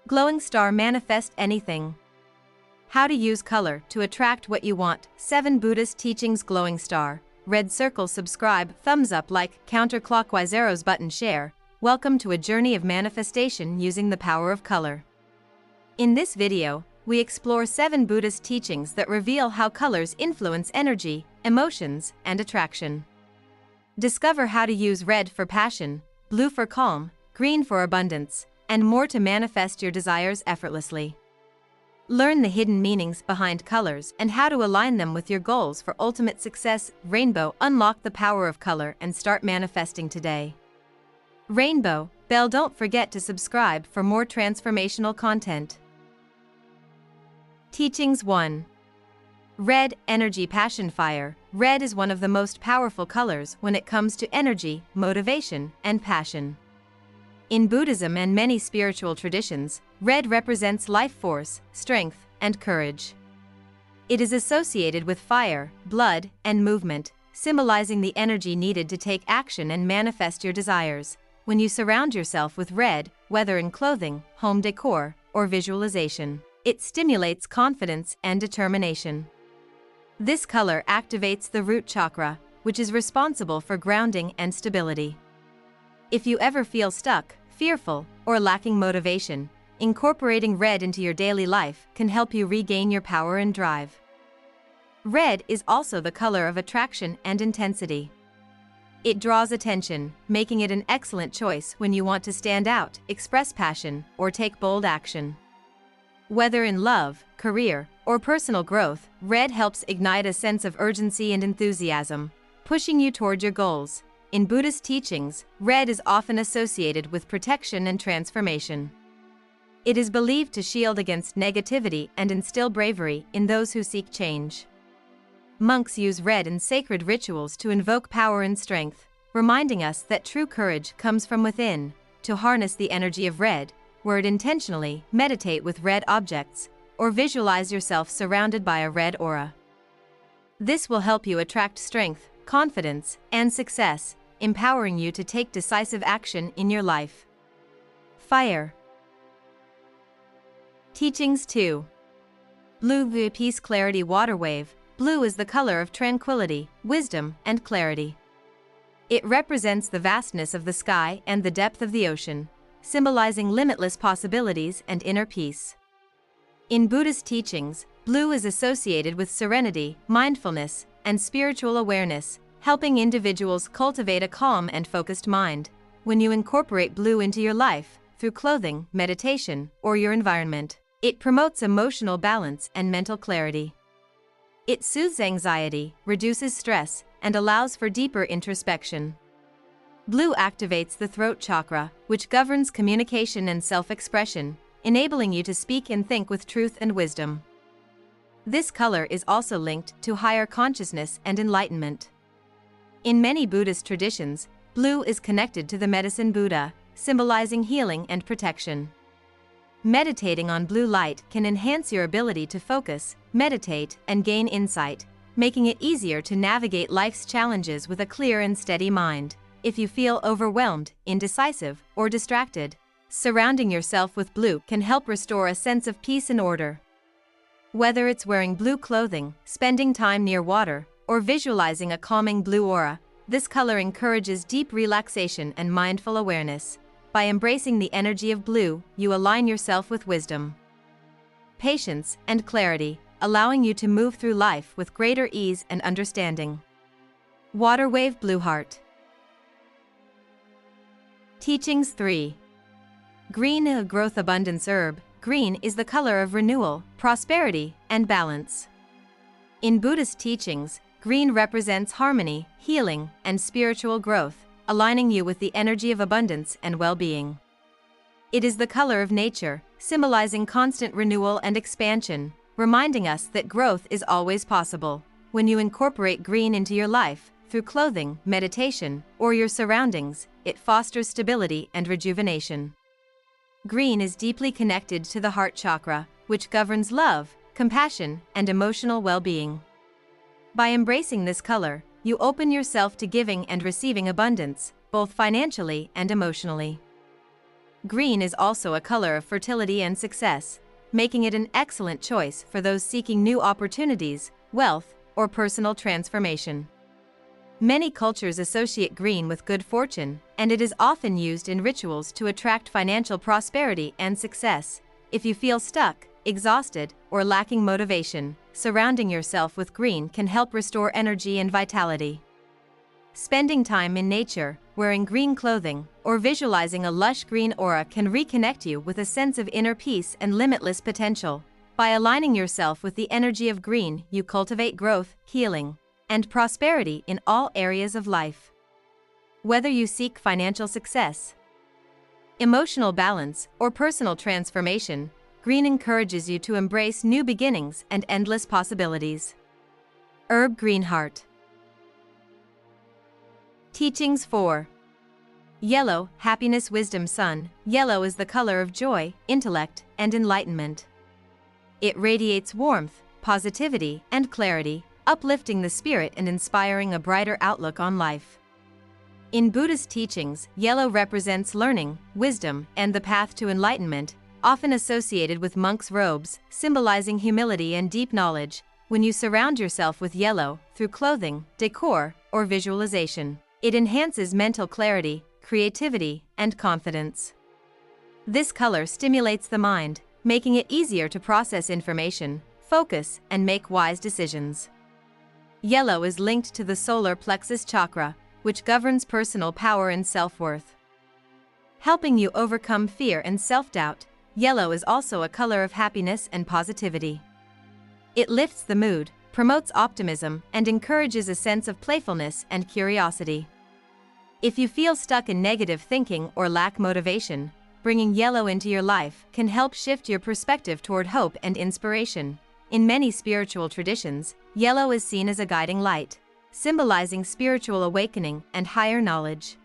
Glowing star manifest anything. How to use color to attract what you want. 7 Buddhist teachings. Glowing star. Red circle. Subscribe, thumbs up, like, counterclockwise arrows button, share. Welcome to a journey of manifestation using the power of color. In this video, we explore 7 Buddhist teachings that reveal how colors influence energy, emotions, and attraction. Discover how to use red for passion, blue for calm, green for abundance, and more to manifest your desires effortlessly. Learn the hidden meanings behind colors and how to align them with your goals for ultimate success. Rainbow. Unlock the power of color and start manifesting today. Rainbow bell. Don't forget to subscribe for more transformational content. Teachings 1. Red. Energy, passion, fire. Red is one of the most powerful colors when it comes to energy, motivation, and passion. In Buddhism and many spiritual traditions, red represents life force, strength, and courage. It is associated with fire, blood, and movement, symbolizing the energy needed to take action and manifest your desires. When you surround yourself with red, whether in clothing, home decor, or visualization, it stimulates confidence and determination. This color activates the root chakra, which is responsible for grounding and stability. If you ever feel stuck, fearful, or lacking motivation, incorporating red into your daily life can help you regain your power and drive. Red is also the color of attraction and intensity. It draws attention, making it an excellent choice when you want to stand out, express passion, or take bold action. Whether in love, career, or personal growth, red helps ignite a sense of urgency and enthusiasm, pushing you toward your goals. In Buddhist teachings, red is often associated with protection and transformation. It is believed to shield against negativity and instill bravery in those who seek change. Monks use red in sacred rituals to invoke power and strength, reminding us that true courage comes from within. To harness the energy of red, word intentionally, meditate with red objects, or visualize yourself surrounded by a red aura. This will help you attract strength, confidence, and success, empowering you to take decisive action in your life. Fire. Teachings 2. Blue. Peace, clarity, water wave. Blue is the color of tranquility, wisdom, and clarity. It represents the vastness of the sky and the depth of the ocean, symbolizing limitless possibilities and inner peace. In Buddhist teachings, blue is associated with serenity, mindfulness, and spiritual awareness, helping individuals cultivate a calm and focused mind. When you incorporate blue into your life, through clothing, meditation, or your environment, it promotes emotional balance and mental clarity. It soothes anxiety, reduces stress, and allows for deeper introspection. Blue activates the throat chakra, which governs communication and self-expression, enabling you to speak and think with truth and wisdom. This color is also linked to higher consciousness and enlightenment. In many Buddhist traditions, blue is connected to the medicine Buddha, symbolizing healing and protection. Meditating on blue light can enhance your ability to focus, meditate, and gain insight, making it easier to navigate life's challenges with a clear and steady mind. If you feel overwhelmed, indecisive, or distracted, surrounding yourself with blue can help restore a sense of peace and order. Whether it's wearing blue clothing, spending time near water, or visualizing a calming blue aura, this color encourages deep relaxation and mindful awareness. By embracing the energy of blue, you align yourself with wisdom, patience, and clarity, allowing you to move through life with greater ease and understanding. Water wave. Blue heart. Teachings 3. Green. A growth, abundance, herb. Green is the color of renewal, prosperity, and balance. In Buddhist teachings, green represents harmony, healing, and spiritual growth, aligning you with the energy of abundance and well-being. It is the color of nature, symbolizing constant renewal and expansion, reminding us that growth is always possible. When you incorporate green into your life, through clothing, meditation, or your surroundings, it fosters stability and rejuvenation. Green is deeply connected to the heart chakra, which governs love, compassion, and emotional well-being. By embracing this color, you open yourself to giving and receiving abundance, both financially and emotionally. Green is also a color of fertility and success, making it an excellent choice for those seeking new opportunities, wealth, or personal transformation. Many cultures associate green with good fortune, and it is often used in rituals to attract financial prosperity and success. If you feel stuck, exhausted, or lacking motivation, surrounding yourself with green can help restore energy and vitality. Spending time in nature, wearing green clothing, or visualizing a lush green aura can reconnect you with a sense of inner peace and limitless potential. By aligning yourself with the energy of green, you cultivate growth, healing, and prosperity in all areas of life. Whether you seek financial success, emotional balance, or personal transformation, green encourages you to embrace new beginnings and endless possibilities. Herb Green Heart. Teachings 4. Yellow, happiness, wisdom, sun. Yellow is the color of joy, intellect, and enlightenment. It radiates warmth, positivity, and clarity, uplifting the spirit and inspiring a brighter outlook on life. In Buddhist teachings, yellow represents learning, wisdom, and the path to enlightenment, often associated with monks' robes, symbolizing humility and deep knowledge. When you surround yourself with yellow, through clothing, decor, or visualization, it enhances mental clarity, creativity, and confidence. This color stimulates the mind, making it easier to process information, focus, and make wise decisions. Yellow is linked to the solar plexus chakra, which governs personal power and self-worth. Helping you overcome fear and self-doubt, yellow is also a color of happiness and positivity. It lifts the mood, promotes optimism, and encourages a sense of playfulness and curiosity. If you feel stuck in negative thinking or lack motivation, bringing yellow into your life can help shift your perspective toward hope and inspiration. In many spiritual traditions, yellow is seen as a guiding light, symbolizing spiritual awakening and higher knowledge.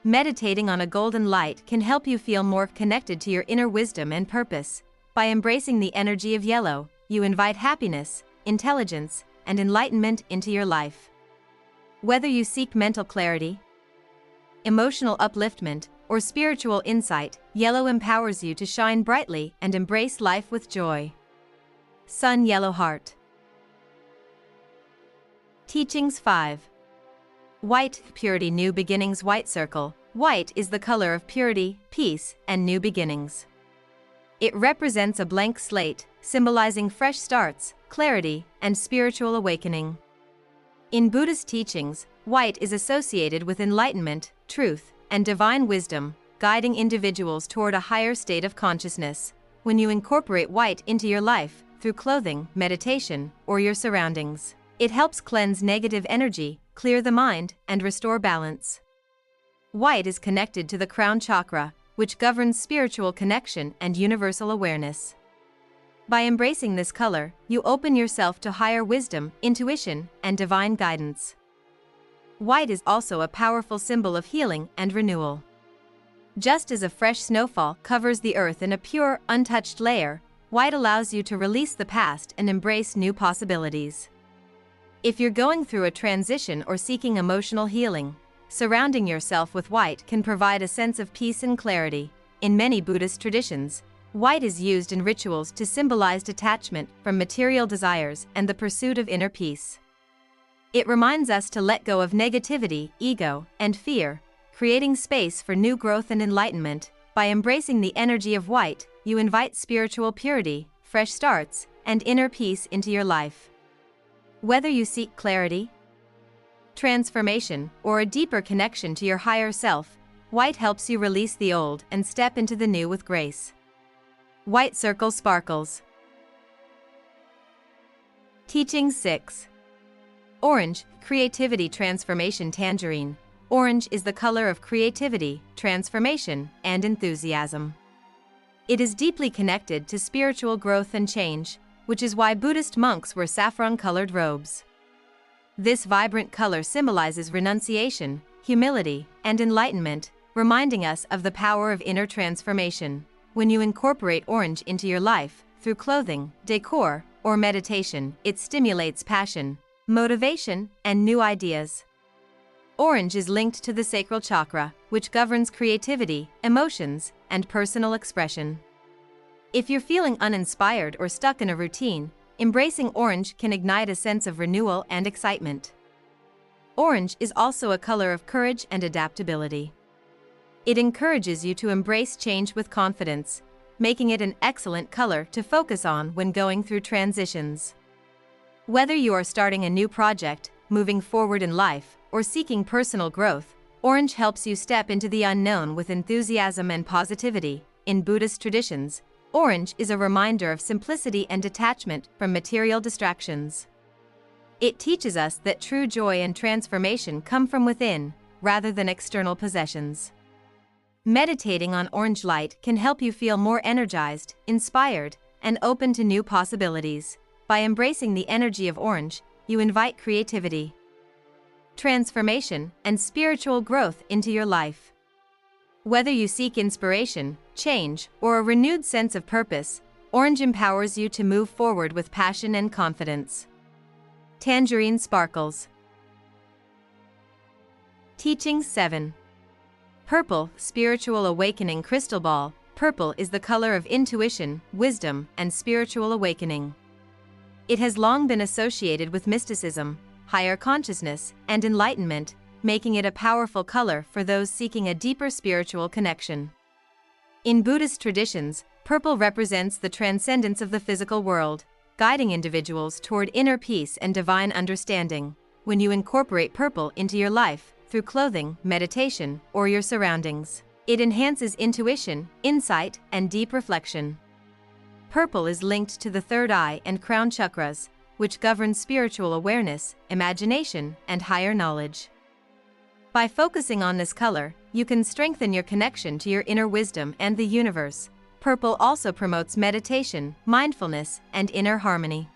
Meditating on a golden light can help you feel more connected to your inner wisdom and purpose. By embracing the energy of yellow, you invite happiness, intelligence, and enlightenment into your life. Whether you seek mental clarity, emotional upliftment, or spiritual insight, yellow empowers you to shine brightly and embrace life with joy. Sun Yellow Heart. Teachings 5. White, purity, new beginnings. White circle. White is the color of purity, peace, and new beginnings. It represents a blank slate, symbolizing fresh starts, clarity, and spiritual awakening. In Buddhist teachings, white is associated with enlightenment, truth, and divine wisdom, guiding individuals toward a higher state of consciousness. When you incorporate white into your life, through clothing, meditation, or your surroundings, it helps cleanse negative energy, clear the mind, and restore balance. White is connected to the crown chakra, which governs spiritual connection and universal awareness. By embracing this color, you open yourself to higher wisdom, intuition, and divine guidance. White is also a powerful symbol of healing and renewal. Just as a fresh snowfall covers the earth in a pure, untouched layer, white allows you to release the past and embrace new possibilities. If you're going through a transition or seeking emotional healing, surrounding yourself with white can provide a sense of peace and clarity. In many Buddhist traditions, white is used in rituals to symbolize detachment from material desires and the pursuit of inner peace. It reminds us to let go of negativity, ego, and fear, creating space for new growth and enlightenment. By embracing the energy of white, you invite spiritual purity, fresh starts, and inner peace into your life. Whether you seek clarity, transformation, or a deeper connection to your higher self, white helps you release the old and step into the new with grace. White circle sparkles. Teaching 6. Orange, creativity, transformation. Tangerine. Orange is the color of creativity, transformation, and enthusiasm. It is deeply connected to spiritual growth and change, which is why Buddhist monks wear saffron-colored robes. This vibrant color symbolizes renunciation, humility, and enlightenment, reminding us of the power of inner transformation. When you incorporate orange into your life, through clothing, decor, or meditation, it stimulates passion, motivation, and new ideas. Orange is linked to the sacral chakra, which governs creativity, emotions, and personal expression. If you're feeling uninspired or stuck in a routine, embracing orange can ignite a sense of renewal and excitement. Orange is also a color of courage and adaptability. It encourages you to embrace change with confidence, making it an excellent color to focus on when going through transitions. Whether you are starting a new project, moving forward in life, or seeking personal growth, orange helps you step into the unknown with enthusiasm and positivity. In Buddhist traditions, orange is a reminder of simplicity and detachment from material distractions. It teaches us that true joy and transformation come from within, rather than external possessions. Meditating on orange light can help you feel more energized, inspired, and open to new possibilities. By embracing the energy of orange, you invite creativity, transformation, and spiritual growth into your life. Whether you seek inspiration, change, or a renewed sense of purpose, orange empowers you to move forward with passion and confidence. Tangerine sparkles. Teaching 7. Purple, spiritual awakening crystal ball. Purple is the color of intuition, wisdom, and spiritual awakening. It has long been associated with mysticism, higher consciousness, and enlightenment, making it a powerful color for those seeking a deeper spiritual connection. In Buddhist traditions, purple represents the transcendence of the physical world, guiding individuals toward inner peace and divine understanding. When you incorporate purple into your life, through clothing, meditation, or your surroundings, it enhances intuition, insight, and deep reflection. Purple is linked to the third eye and crown chakras, which govern spiritual awareness, imagination, and higher knowledge. By focusing on this color, you can strengthen your connection to your inner wisdom and the universe. Purple also promotes meditation, mindfulness, and inner harmony.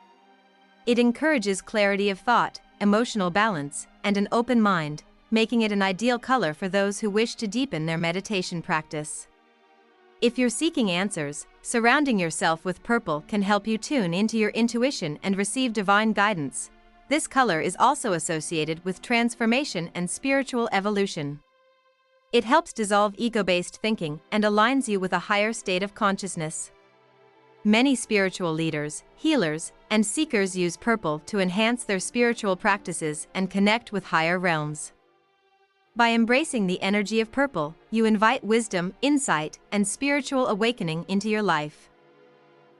It encourages clarity of thought, emotional balance, and an open mind, making it an ideal color for those who wish to deepen their meditation practice. If you're seeking answers, surrounding yourself with purple can help you tune into your intuition and receive divine guidance. This color is also associated with transformation and spiritual evolution. It helps dissolve ego-based thinking and aligns you with a higher state of consciousness. Many spiritual leaders, healers, and seekers use purple to enhance their spiritual practices and connect with higher realms. By embracing the energy of purple, you invite wisdom, insight, and spiritual awakening into your life.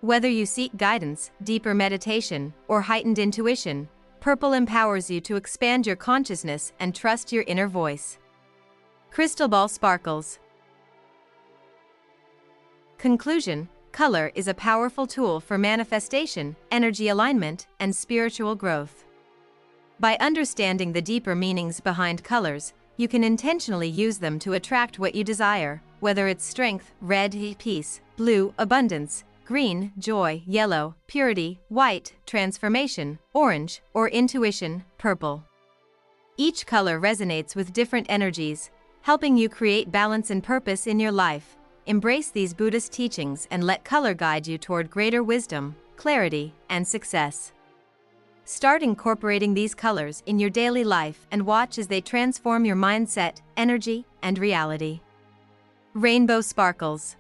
Whether you seek guidance, deeper meditation, or heightened intuition, purple empowers you to expand your consciousness and trust your inner voice. Crystal ball sparkles. Conclusion: color is a powerful tool for manifestation, energy alignment, and spiritual growth. By understanding the deeper meanings behind colors, you can intentionally use them to attract what you desire, whether it's strength, red, peace, blue, abundance, green, joy, yellow, purity, white, transformation, orange, or intuition, purple. Each color resonates with different energies, helping you create balance and purpose in your life. Embrace these Buddhist teachings and let color guide you toward greater wisdom, clarity, and success. Start incorporating these colors in your daily life and watch as they transform your mindset, energy, and reality. Rainbow sparkles.